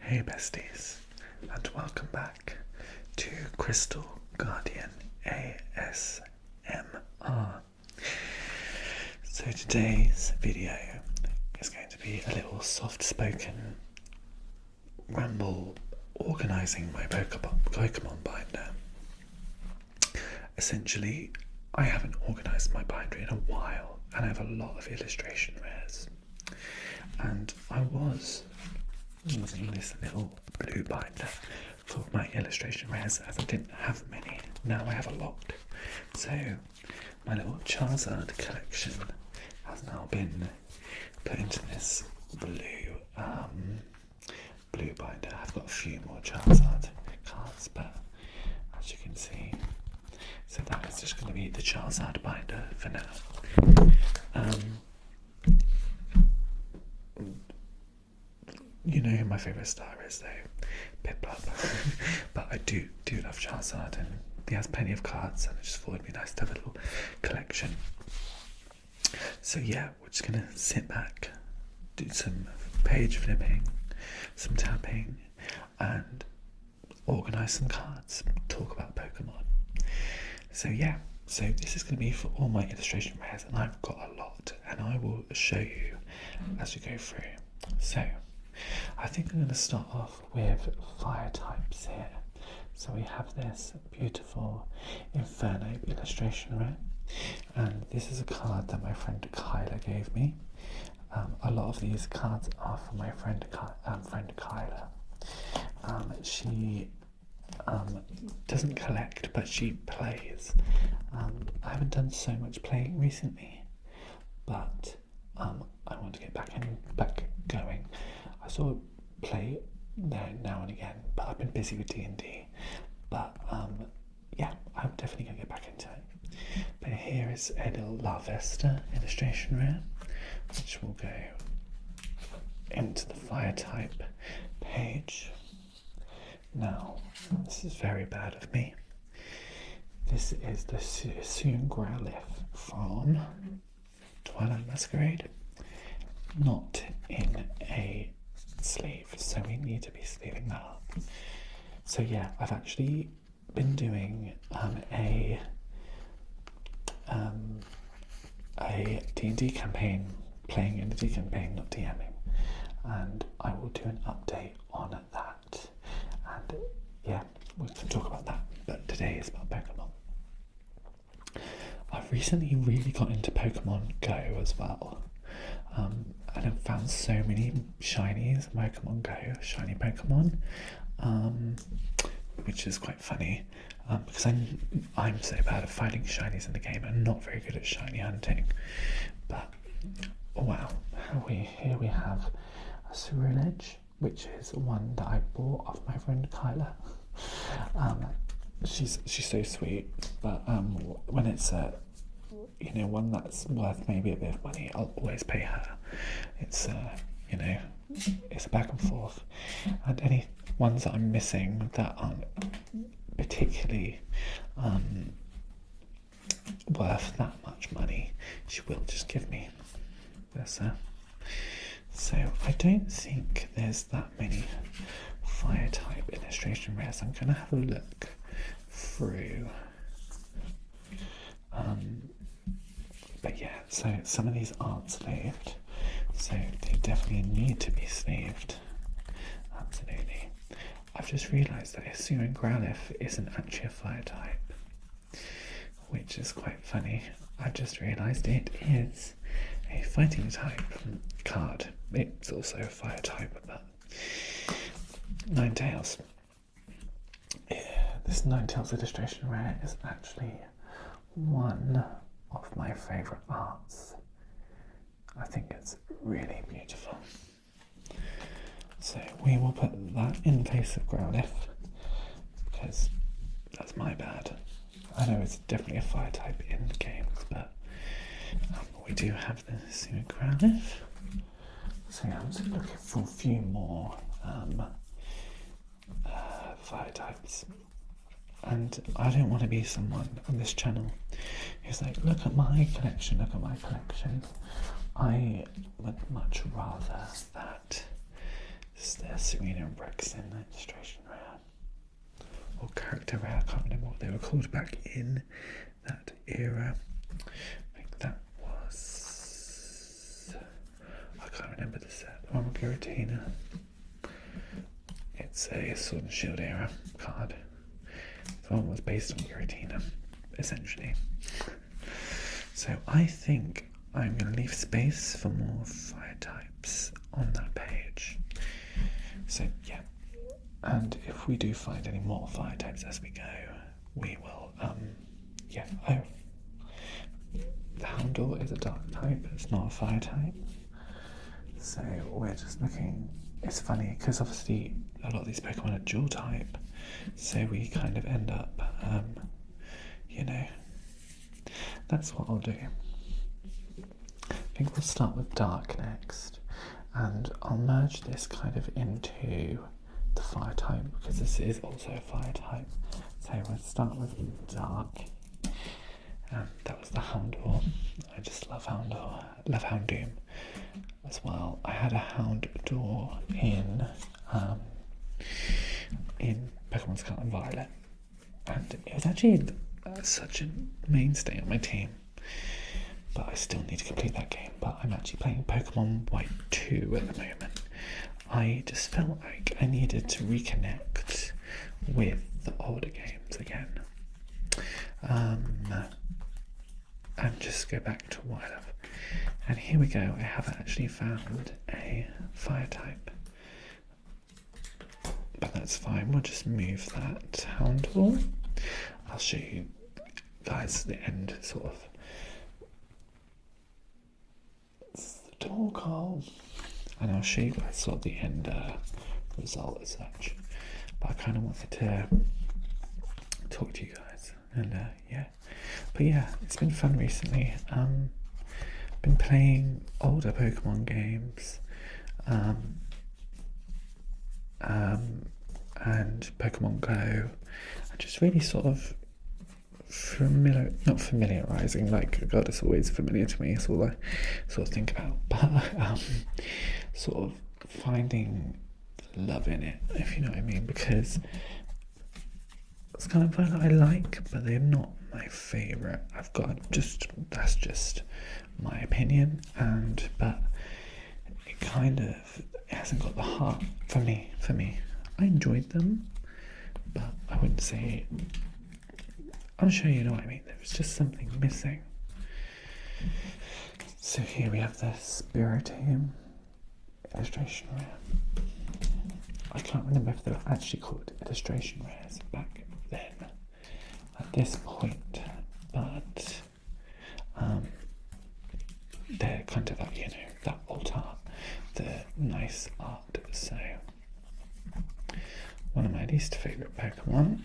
Hey besties, and welcome back to Crystal Guardian ASMR. So today's video is going to be a little soft-spoken ramble organising my Pokémon binder. Essentially, I haven't organised my binder in a while and I have a lot of illustration rares. And I was using this little blue binder for my illustration rares as I didn't have many. Now I have a lot. So my little Charizard collection has now been put into this blue binder. I've got a few more Charizard cards, but as you can see, so that is just going to be the Charizard binder for now. You know who my favourite star is though, Piplup. But I do love Charizard, and he has plenty of cards, and I just thought it'd be nice to have a little collection. So yeah, we're just gonna sit back, do some page flipping, some tapping, and organise some cards, talk about Pokemon. So yeah, so this is gonna be for all my illustration rares, and I've got a lot, and I will show you as we go through. So I think I'm going to start off with fire types here. So we have this beautiful Inferno illustration rare, and this is a card that my friend Kyla gave me. A lot of these cards are from my friend Kyla. She doesn't collect, but she plays. I haven't done so much playing recently, but I want to get back going. I sort of play there now and again, but I've been busy with D&D. But yeah, I'm definitely going to get back into it. But here is a little Larvesta illustration rare, which will go into the fire type page. Now, this is very bad of me. This is the Suicune Growlithe from Twilight Masquerade, not in a sleeve, so we need to be sleeving that up. So yeah, I've actually been doing a D&D campaign, playing in the D campaign, not DMing, and I will do an update on that, and yeah, we can talk about that, but today is about Pokemon. I've recently really got into Pokemon Go as well. And I've found so many shinies, Pokemon Go, shiny Pokemon, which is quite funny, because I'm so bad at finding shinies in the game and not very good at shiny hunting. But wow, here we have a Ceruledge, which is one that I bought off my friend Kyla. She's so sweet, but when it's one that's worth maybe a bit of money, I'll always pay her. It's it's a back and forth, and any ones that I'm missing that aren't particularly worth that much money, she will just give me. Bless her. So I don't think there's that many fire type illustration rares. I'm gonna have a look through. But yeah, so some of these aren't sleeved, so they definitely need to be sleeved. Absolutely. I've just realised that Hisuian Growlithe isn't actually a fire type, which is quite funny. I've just realised it is a fighting type card. It's also a fire type, but Ninetales. Yeah, this Ninetales illustration rare is actually one of my favourite arts. I think it's really beautiful. So we will put that in place of Growlithe, because that's my bad. I know it's definitely a fire type in the games, but we do have the Hisuian Growlithe. So yeah, I'm just looking for a few more fire types. And I don't want to be someone on this channel who's like, look at my collection, look at my collection. I would much rather that It's the Serena and Brexton illustration rare. Or character rare, I can't remember what they were called back in that era. I think that was... I can't remember the set. The one with Giratina. It's a Sword and Shield era card. The one was based on Giratina, essentially. So I think I'm going to leave space for more fire types on that page. So yeah, and if we do find any more fire types as we go, we will, the Houndour is a dark type, it's not a fire type. So we're just looking, it's funny because obviously a lot of these Pokemon are dual type, so we kind of end up, that's what I'll do. I think we'll start with dark next, and I'll merge this kind of into the fire type because this is also a fire type. So we'll start with dark, and that was the Houndour. I just love Houndour. I love Houndoom as well. I had a Houndour in Pokemon Scarlet and Violet, and it was actually such a mainstay on my team. But I still need to complete that game. But I'm actually playing Pokemon White 2 at the moment. I just felt like I needed to reconnect with the older games again. And just go back to what I love. And here we go. I have actually found a fire type. But that's fine. We'll just move that Houndour. I'll show you guys the end sort of. Door call, and I'll show you guys sort of the end result as such, but I kind of wanted to talk to you guys, and it's been fun recently. Been playing older Pokemon games, and Pokemon Go, and just really sort of not familiarizing, like God, it's always familiar to me, it's all I sort of think about, but sort of finding love in it, if you know what I mean, because it's kind of one I like, but they're not my favourite. That's just my opinion, but it hasn't got the heart for me. I enjoyed them, but I wouldn't say, I'm sure you know what I mean. There was just something missing. So here we have the Spiritomb illustration rare. I can't remember if they were actually called illustration rares back then at this point, but they're kind of like, that old art, the nice art. So one of my least favourite Pokemon,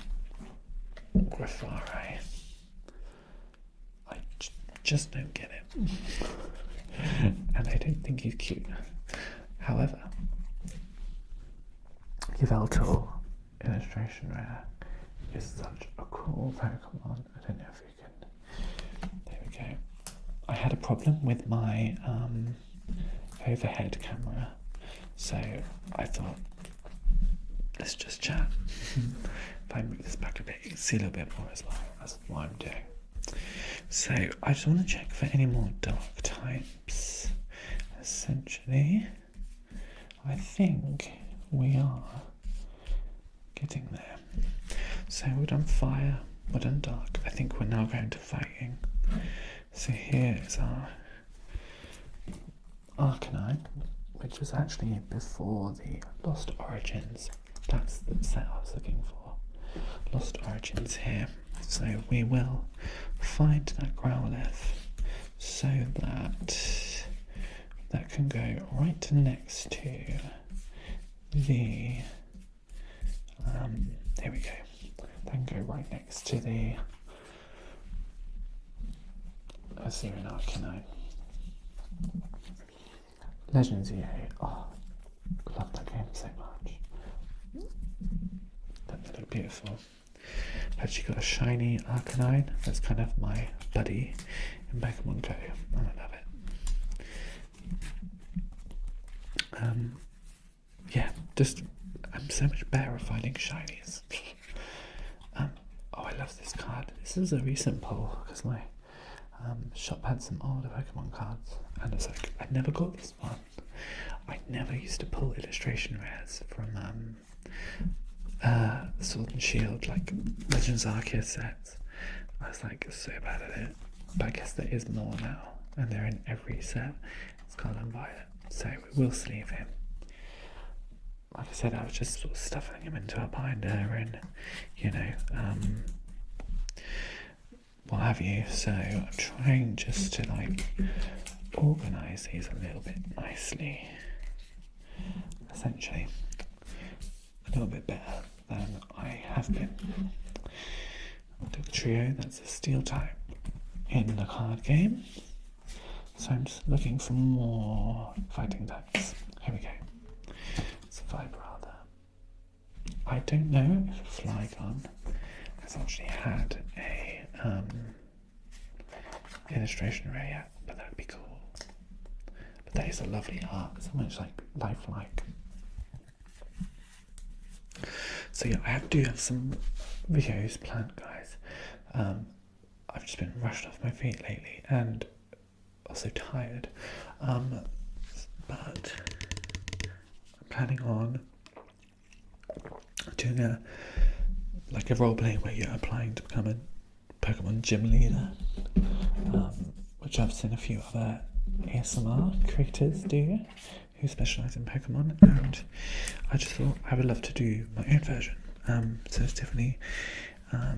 Grafari. I just don't get it. And I don't think he's cute. However, Yveltal illustration rare is such a cool Pokemon. I don't know if you can... There we go. I had a problem with my overhead camera, so I thought, let's just chat. If I move this back a bit, you can see a little bit more as well. That's what I'm doing. So I just want to check for any more dark types. Essentially, I think we are getting there. So we've done fire, we've done dark. I think we're now going to fighting. So here is our Arcanine, which was actually before the Lost Origins. That's the set I was looking for. Lost Origins here. So we will find that Growlithe so that can go right next to the there we go. That can go right next to the Assyrian Arcanine. Legends EA. Oh, love that game so much. That look beautiful. I've actually got a shiny Arcanine. That's kind of my buddy in Pokémon Go, and I love it. I'm so much better at finding shinies. Oh, I love this card. This is a recent pull because my shop had some older Pokemon cards, and it's like I never got this one. I never used to pull illustration rares from Sword and Shield, like Legends Arceus sets. I was like so bad at it, but I guess there is more now, and they're in every set. It's called Unwind, so we will sleeve him. Like I said, I was just sort of stuffing him into a binder and, you know, what have you. So I'm trying just to like organise these a little bit nicely. Essentially, a little bit better than I have been. Trio, that's a steel type in the card game. So I'm just looking for more fighting types. Here we go. It's a vibe rather. I don't know if Flygon has actually had a illustration rare yet, but that'd be cool. But that is a lovely art, so much like lifelike. So yeah, I do have some videos planned, guys. I've just been rushed off my feet lately and also tired. But I'm planning on doing a role play where you're applying to become a Pokemon gym leader, which I've seen a few other ASMR creators do who specialise in Pokemon, and I just thought I would love to do my own version. So it's definitely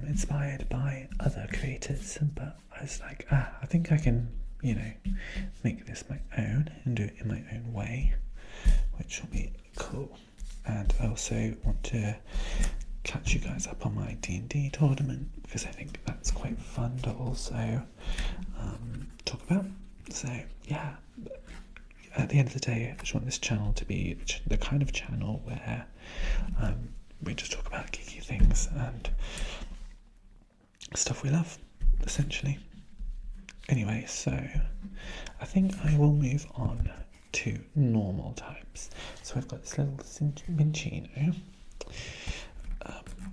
inspired by other creators, but I was like, I think I can, you know, make this my own and do it in my own way, which will be cool. And I also want to catch you guys up on my D&D tournament, because I think that's quite fun to also talk about. So yeah, at the end of the day, I just want this channel to be the kind of channel where we just talk about geeky things and stuff we love, essentially. Anyway, so I think I will move on to normal types. So we've got this little Minchino,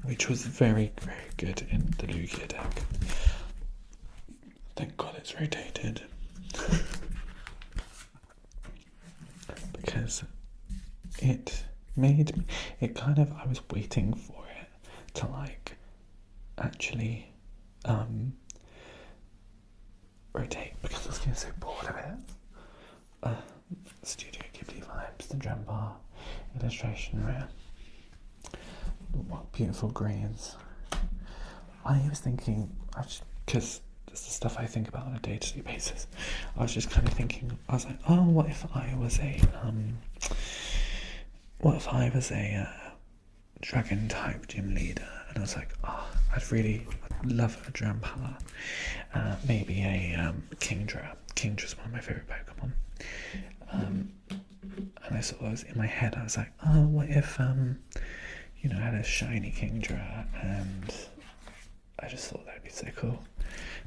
which was very, very good in the Lugia deck. Thank God it's rotated. Because it made me, I was waiting for it to like actually rotate, because I was getting so bored of it. Studio Ghibli vibes, the drum bar, illustration rare. What beautiful greens. I was thinking, because it's the stuff I think about on a day-to-day basis, I was just kind of thinking, I was like, oh, what if I was a dragon type gym leader? And I was like, I'd love a Drampa, maybe a Kingdra. Kingdra's one of my favourite Pokemon. And I sort of was in my head, I was like, what if I had a shiny Kingdra, and I just thought that would be so cool.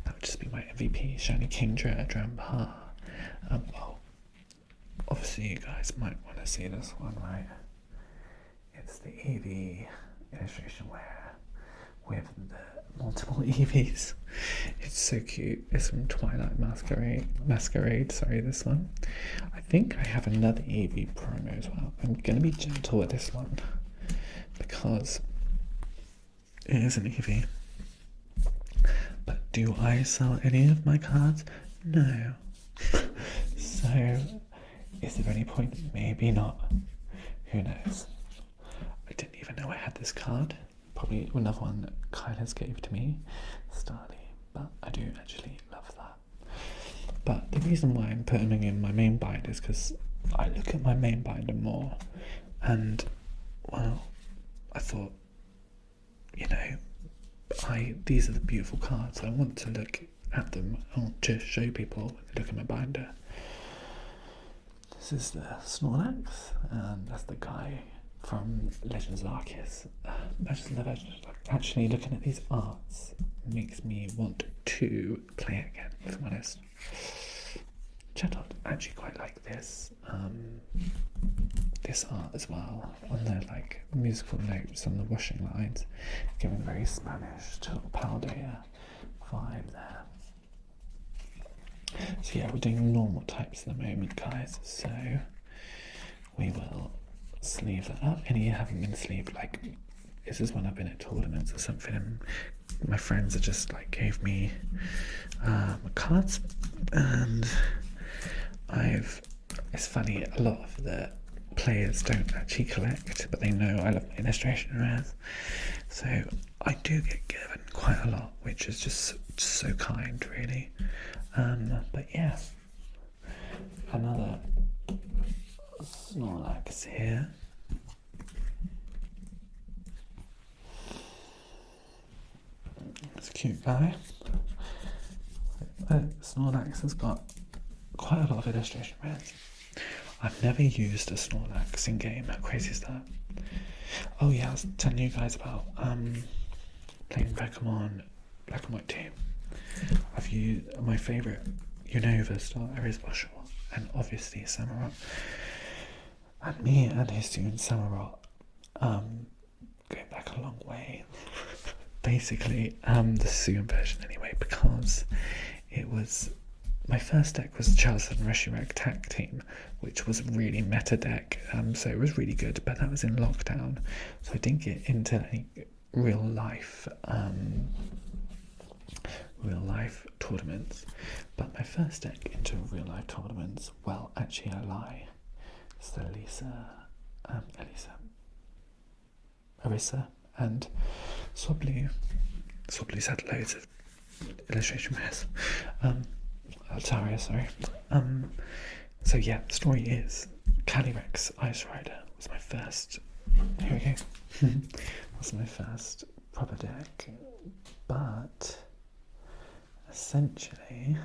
That would just be my MVP, shiny Kingdra, Drampa. Well, obviously you guys might want to see this one, right? It's the Eevee illustration with the multiple Eevees. It's so cute. It's from Twilight Masquerade, sorry, this one. I think I have another Eevee promo as well. I'm going to be gentle with this one because it is an Eevee. But do I sell any of my cards? No. So, is there any point? Maybe not. Who knows? I didn't even know I had this card. Probably another one that Kyla's gave to me, Starly, but I do actually love that. But the reason why I'm putting them in my main binder is because I look at my main binder more, and well, I thought, these are the beautiful cards. I want to look at them. I want to show people. Look at my binder. This is the Snorlax, and that's the guy from Legends Arceus. I just love it. Actually, looking at these arts makes me want to play it again, if I'm honest. Chatot actually quite like this this art as well, on the like musical notes on the washing lines, giving very Spanish to powder vibe there. So yeah, we're doing normal types at the moment, guys. So we will sleeve that up. Any haven't been sleeved, like this is when I've been at tournaments or something, and my friends have just like gave me cards, and it's funny, a lot of the players don't actually collect, but they know I love my illustration rares, so I do get given quite a lot, which is just so kind, really. But yeah, another Snorlax here. It's a cute guy. Snorlax has got quite a lot of illustration rares. I've never used a Snorlax in game. How crazy is that? Oh yeah, I was telling you guys about playing Pokemon Black and White 2. I've used my favourite Unova starter is Rustle, and obviously Samurott. And me and his student Samurott, going back a long way. Basically, the Sugan version anyway, because it was my first deck was the Charizard and Reshiram Tag Team, which was a really meta deck, so it was really good, but that was in lockdown, so I didn't get into any real life tournaments. But my first deck into real life tournaments, well, actually I lie, it's the Orisa and Swablu. Swablu's had loads of illustration rares. Altaria, sorry. So yeah, the story is Calyrex Ice Rider was my first. Here we go. Was my first proper deck, but essentially,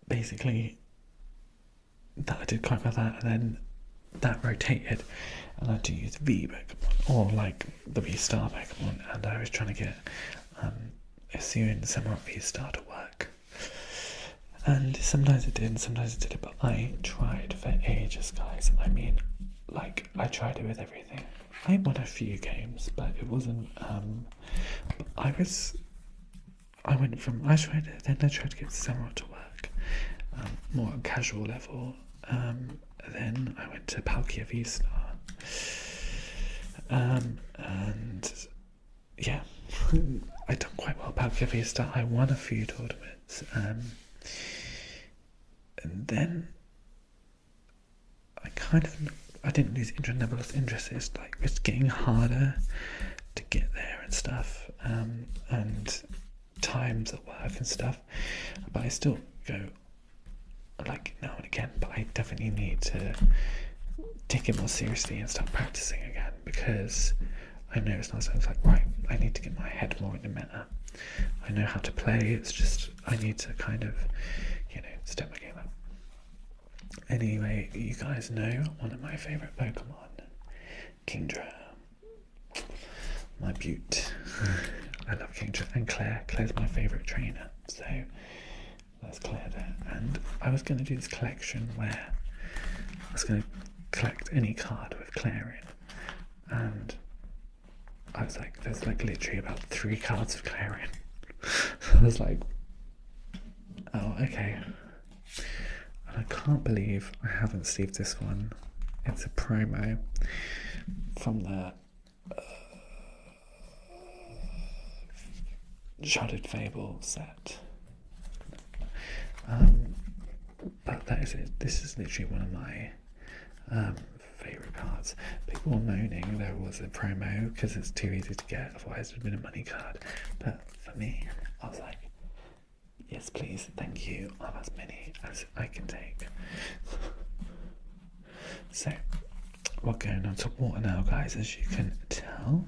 basically, that I did quite well that, and then that rotated, and I had to use V Pokemon, or like the V Star Pokemon, and I was trying to get SU and Samurott V Star to work. And sometimes it did, and sometimes it didn't, but I tried for ages, guys. I mean, like, I tried it with everything. I won a few games, but it wasn't, I went from, I tried it, then I tried to get Samurott to work, more on casual level, then I went to Palkia V-Star, and yeah, I done quite well Palkia V-Star. I won a few tournaments, and then I didn't lose interest, never lost interest. It's like it's getting harder to get there and stuff, and times at work and stuff, but I still go like now and again, but I definitely need to take it more seriously and start practicing again, because I know it's not something like, right, I need to get my head more in the meta. I know how to play, it's just I need to kind of, step my game up. Anyway, you guys know one of my favourite Pokemon, Kingdra. My beaut. I love Kingdra, and Claire's my favourite trainer, so that's Claire there. And I was going to do this collection where I was going to collect any card with Claire in, and I was like, there's like literally about 3 cards of Claire in. So I was like, oh, okay. And I can't believe I haven't sleeved this one. It's a promo from the Shrouded Fable set. But that is it. This is literally one of my favourite cards. People were moaning there was a promo because it's too easy to get, otherwise it would have been a money card. But for me, I was like, yes please, thank you, I'll have as many as I can take. So, we're going on to water now, guys, as you can tell.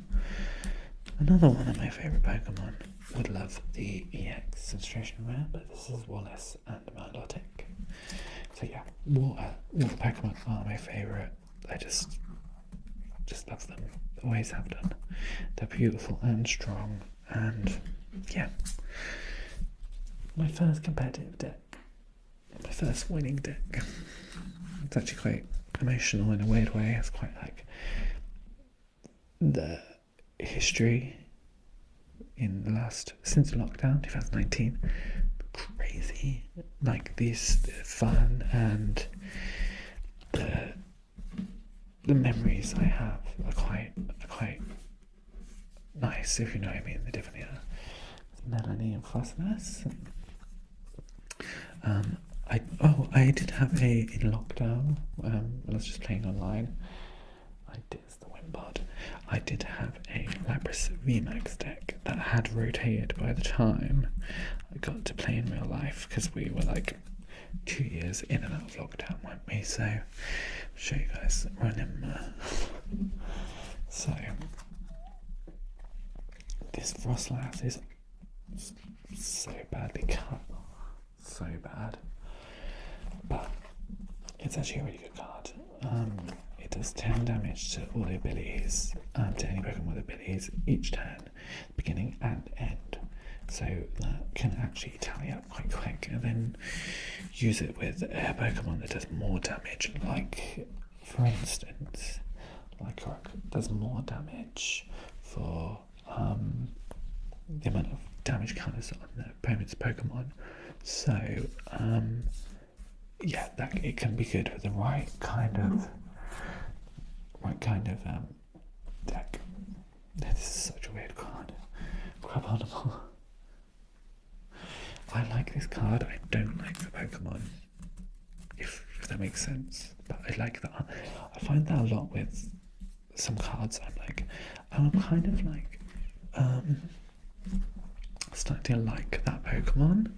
Another one of my favourite Pokemon. Would love the EX Illustration Rare, but this is Wallace and Milotic. So yeah, water Pokemon are my favourite. I just love them. Always have done. They're beautiful and strong, And yeah, my first competitive deck, my first winning deck. It's actually quite emotional in a weird way. It's quite like the history in the since lockdown 2019, crazy, like this fun and the memories I have are quite nice, if you know what I mean. They definitely are. Melanie and Phosphorus. I did have in lockdown, I was just playing online. I did have a Lapras VMAX deck that had rotated by the time I got to play in real life, because we were like 2 years in and out of lockdown, weren't we? So I'll show you guys remember. So this rustle is so badly cut, so bad, but it's actually a really good card. It does 10 damage to all the abilities, to any Pokemon with abilities each turn, beginning and end. So that can actually tally up quite quick, and then use it with a Pokemon that does more damage. Like, for instance, Lycanroc does more damage for the amount of damage counters on the opponent's Pokemon. So yeah, that it can be good with the right kind of deck. This is such a weird card. Crabonimal. I like this card. I don't like the Pokemon, if that makes sense. But I like that. I find that a lot with some cards. I'm kind of like starting to like that Pokemon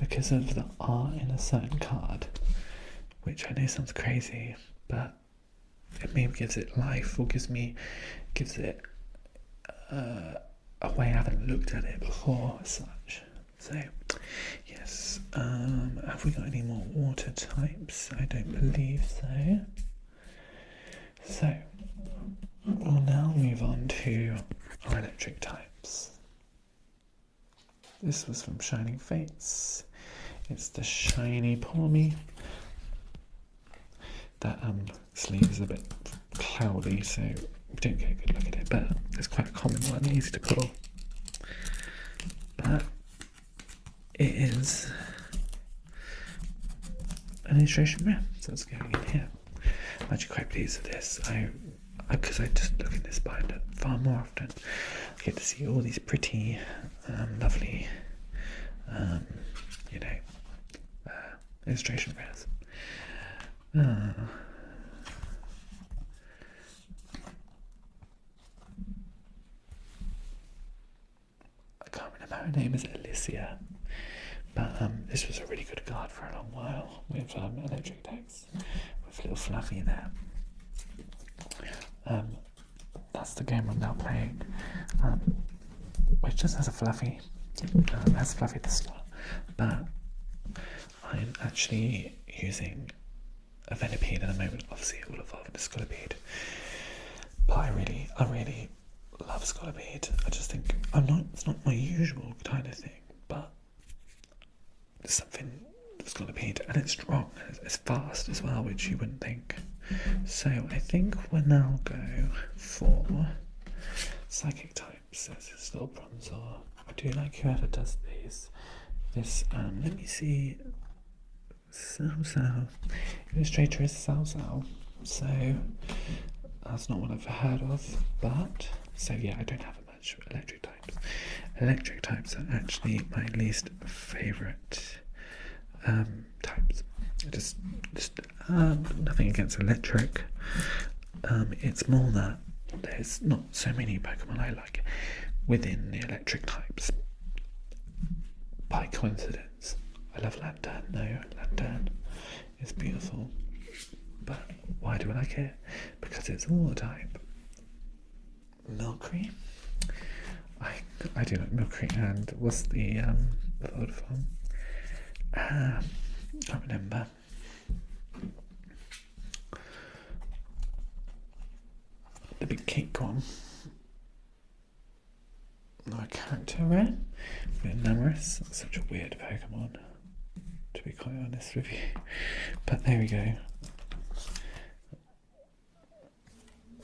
because of the art in a certain card, which I know sounds crazy, but it maybe gives it life, or gives it a way I haven't looked at it before as such. So yes, have we got any more water types? I don't believe so. So we'll now move on to our electric types. This was from Shining Fates. It's the shiny Palmy. That sleeve is a bit cloudy, so we don't get a good look at it, but it's quite a common one, easy to pull. But it is an illustration rare, so it's going in here. I'm actually quite pleased with this. Because I just look in this binder far more often. I get to see all these pretty, lovely, illustration rares. I can't remember her name, is Alicia, but this was a really good card for a long while with electric decks, with little Fluffy there. That's the game I'm now playing, which just has a Fluffy. Has Fluffy at the start, but I'm actually using a Venipede at the moment. Obviously it will evolve into Scolipede, but I really love Scolipede. I just think it's not my usual kind of thing, but there's something with Scolipede, and it's strong and it's fast as well, which you wouldn't think. So I think we'll now go for psychic types. There's this little Bronzor. I do like whoever does these. Let me see. Sao. Illustrator is Sao. So that's not what I've heard of, but so yeah, I don't have much electric types. Electric types are actually my least favourite types. Just nothing against electric. It's more that there's not so many Pokemon I like within the electric types. By coincidence, I love Lantern. Lantern is beautiful. But why do I like it? Because it's water type. Milcery. I do like Milcery, and what's the old form? Can't remember. The big cake one. No, I can't character rare. Enamorous. That's such a weird Pokemon, to be quite honest with you. But there we go.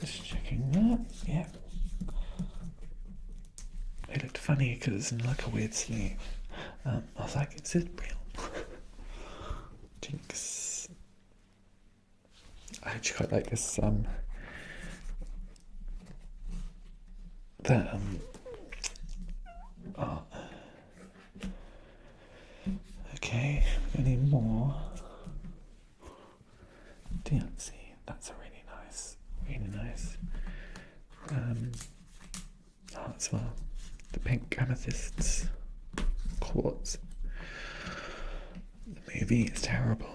Just checking that. Yeah. It looked funny because it's in like a weird sleeve. I was like, is this real? Jinx. I actually quite like this art. Okay, any more? DMC, that's a really nice art as well. The pink amethysts, quartz. The movie is terrible.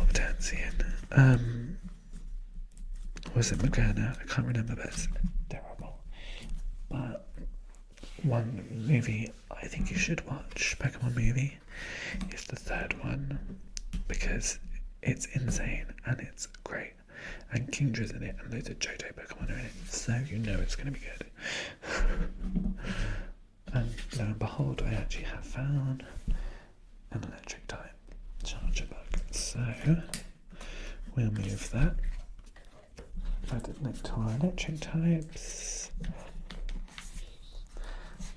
Potentian. Was it Moderna? I can't remember, but it's terrible. But one movie I think you should watch, Pokemon movie, is the third one, because it's insane and it's great. And Kingdra's in it, and loads of Johto Pokemon are in it, so you know it's going to be good. And lo and behold, I actually have found an electric type charger bug. So we'll move that. Add it next to our electric types.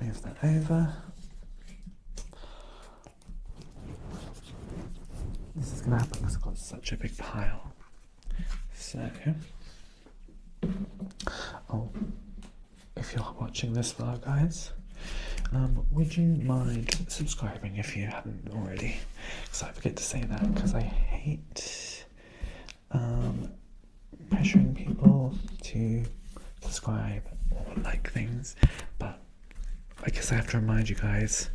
Move that over. This is going to happen because I've got such a big pile. So, if you're watching this far, guys, would you mind subscribing if you haven't already? Because I forget to say that, because I hate pressuring people to subscribe or like things, but I guess I have to remind you guys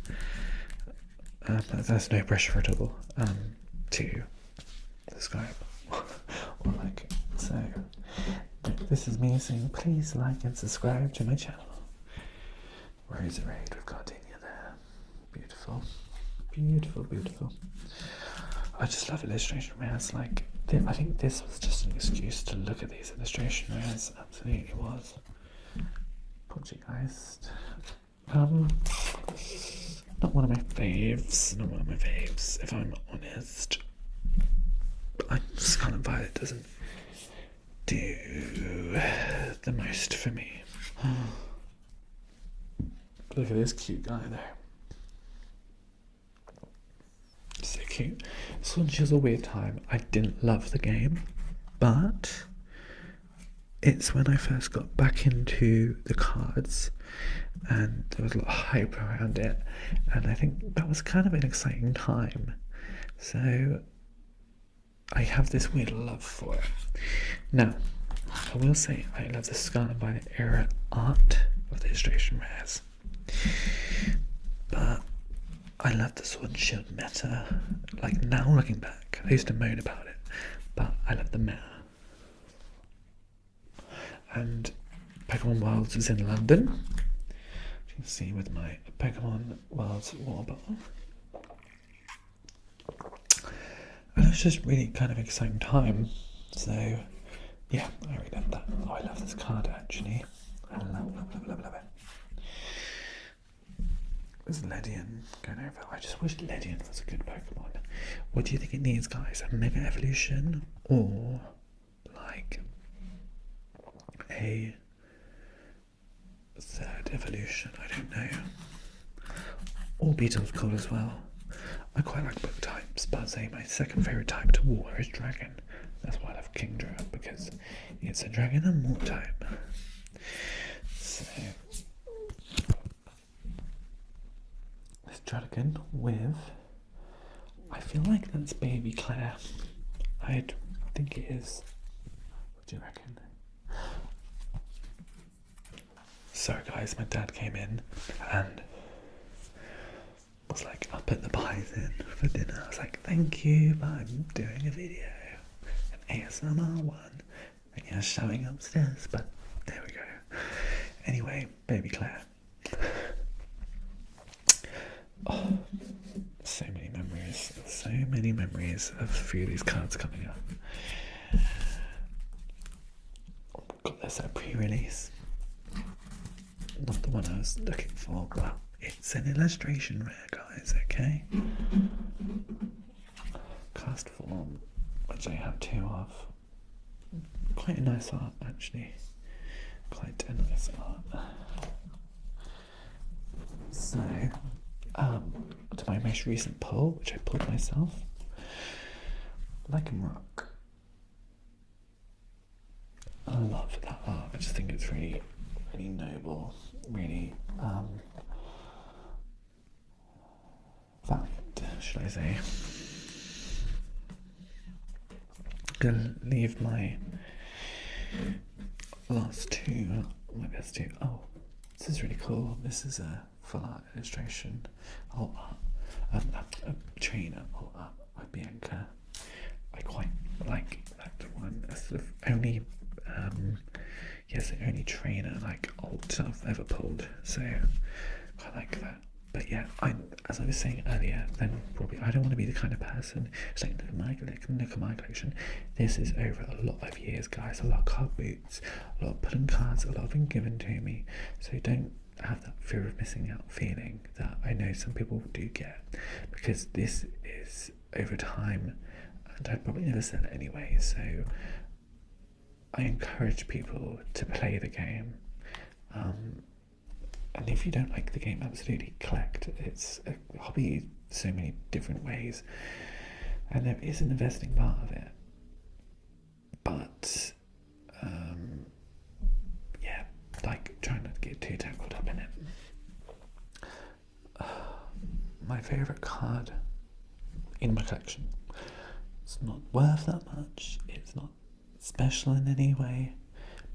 that there's no pressure at all to subscribe or like it. So this is me saying please like and subscribe to my channel. Roserade with Gardenia there. Beautiful. I just love illustration rares. Like, I think this was just an excuse to look at these illustration rares. Absolutely was. Poltergeist. Not one of my faves, if I'm honest. Scarlet Violet doesn't do the most for me. Look at this cute guy there. So cute. Sword and Shield's a weird time. I didn't love the game, but it's when I first got back into the cards and there was a lot of hype around it, and I think that was kind of an exciting time. So I have this weird love for it. Now, I will say I love the Scarlet Violet era art of the illustration rares, but I love the Sword and Shield meta. Like, now looking back, I used to moan about it, but I love the meta. And Pokemon Wilds is in London. You can see with my Pokemon Wilds water bottle. And it was just really kind of exciting time. So yeah, I really love that. Oh, I love this card actually. I love it. There's Ledian going over. I just wish Ledian was a good Pokemon. What do you think it needs, guys? A Mega Evolution or like a third evolution? I don't know. All Beetle's cool as well. I quite like book types, but I'd say my second favourite type to war is dragon. That's why I love Kingdra, because it's a dragon and war type. So this dragon with, I feel like that's Baby Claire. I think it is. What do you reckon? Sorry guys, my dad came in and was like, I'll put the pies in for dinner. I was like, thank you, but I'm doing a video, an ASMR one, and you're shouting upstairs, but there we go. Anyway, Baby Claire. Oh, so many memories of a few of these cards coming up. Got this at pre-release. not the one I was looking for, but it's an illustration rare, guys, okay? Cast form, which I have two of. Quite a nice art, actually. Quite a nice art. So, to my most recent pull, which I pulled myself, Like a Rock. I love that art. I just think it's really, really noble, really valiant, should I say. I'm gonna leave my last two, my best two. Oh, this is really cool. This is a full art illustration. Oh, a trainer. Oh, by Bianca. I quite like that one. That's the only, yes, the only trainer like old stuff I've ever pulled. So I like that. But yeah, as I was saying earlier, then probably I don't want to be the kind of person who's like, look at my collection. This is over a lot of years, guys. A lot of card boots, a lot of pulling cards, a lot of been given to me. So don't have that fear of missing out feeling that I know some people do get, because this is over time, and I'd probably never sell it anyway. So I encourage people to play the game. And if you don't like the game, absolutely collect. It's a hobby so many different ways, and there is an investing part of it. But yeah, like try not to get too tangled up in it. My favourite card in my collection. It's not worth that much. It's not special in any way,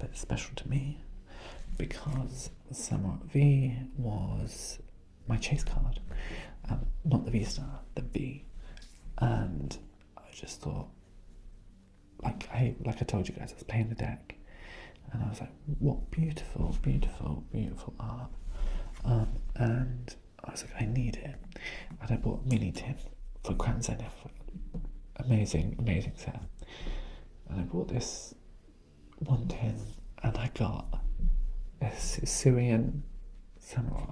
but it's special to me, because Samurai V was my chase card, not the V star, the V, and I just thought, like I told you guys, I was playing the deck, and I was like, what beautiful, beautiful, beautiful art, and I was like, I need it, and I bought mini tin for Grand Zenith, amazing, amazing set, and I bought this one tin, and I got a Syrian Samurai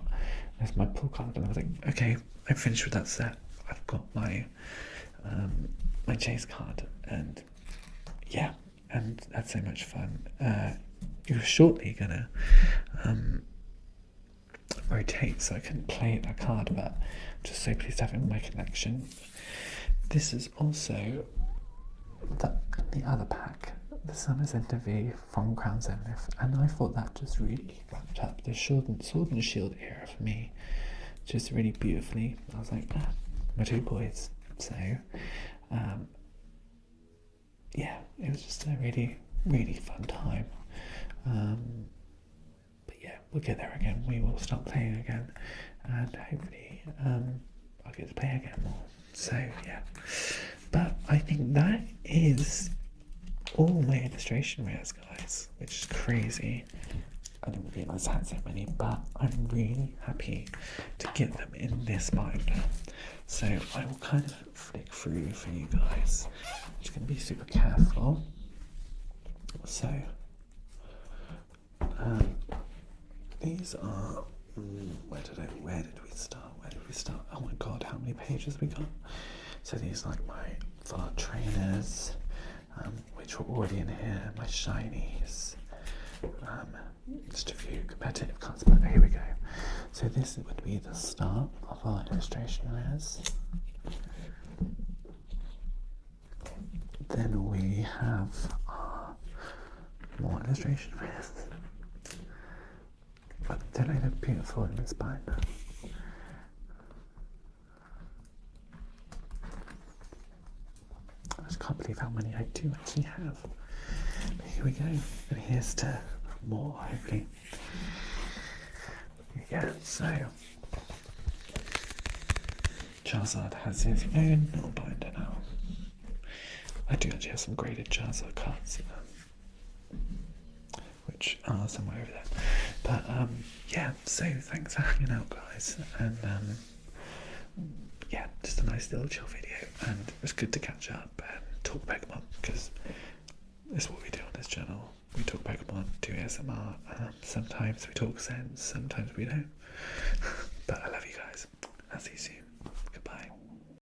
as my pull card, and I was like, okay, I'm finished with that set. I've got my my chase card, and yeah, and that's so much fun. You're shortly gonna rotate, so I can play that card, but I'm just so pleased to have it in my collection. This is also the other pack, the Summer's Interview from Crown Zenith, and I thought that just really wrapped up the Sword and Shield era for me, just really beautifully. I was like, my two boys. So, yeah, it was just a really, really fun time. But yeah, we'll get there again. We will start playing again, and hopefully, I'll get to play again more. So yeah, but I think that is all my illustration rares, guys, which is crazy. I didn't realise I had so many, but I'm really happy to get them in this binder. So I will kind of flick through for you guys. I'm just going to be super careful. So these are, where did we start? Oh my god, how many pages we got? So these are like my full art trainers, which were already in here, my shinies, just a few competitive cards, but here we go. So this would be the start of our illustration rares. Then we have our more illustration rares. But don't they look beautiful in this binder? I just can't believe how many I do actually have. But here we go. And here's to more, hopefully. Yeah, so Charizard has his own little binder now. I do actually have some graded Charizard cards, which are somewhere over there. But yeah, so thanks for hanging out, guys, and yeah, just a nice little chill video, and it was good to catch up and talk Pokemon, because that's what we do on this channel. We talk Pokemon, do ASMR. Sometimes we talk sense, sometimes we don't. But I love you guys. I'll see you soon.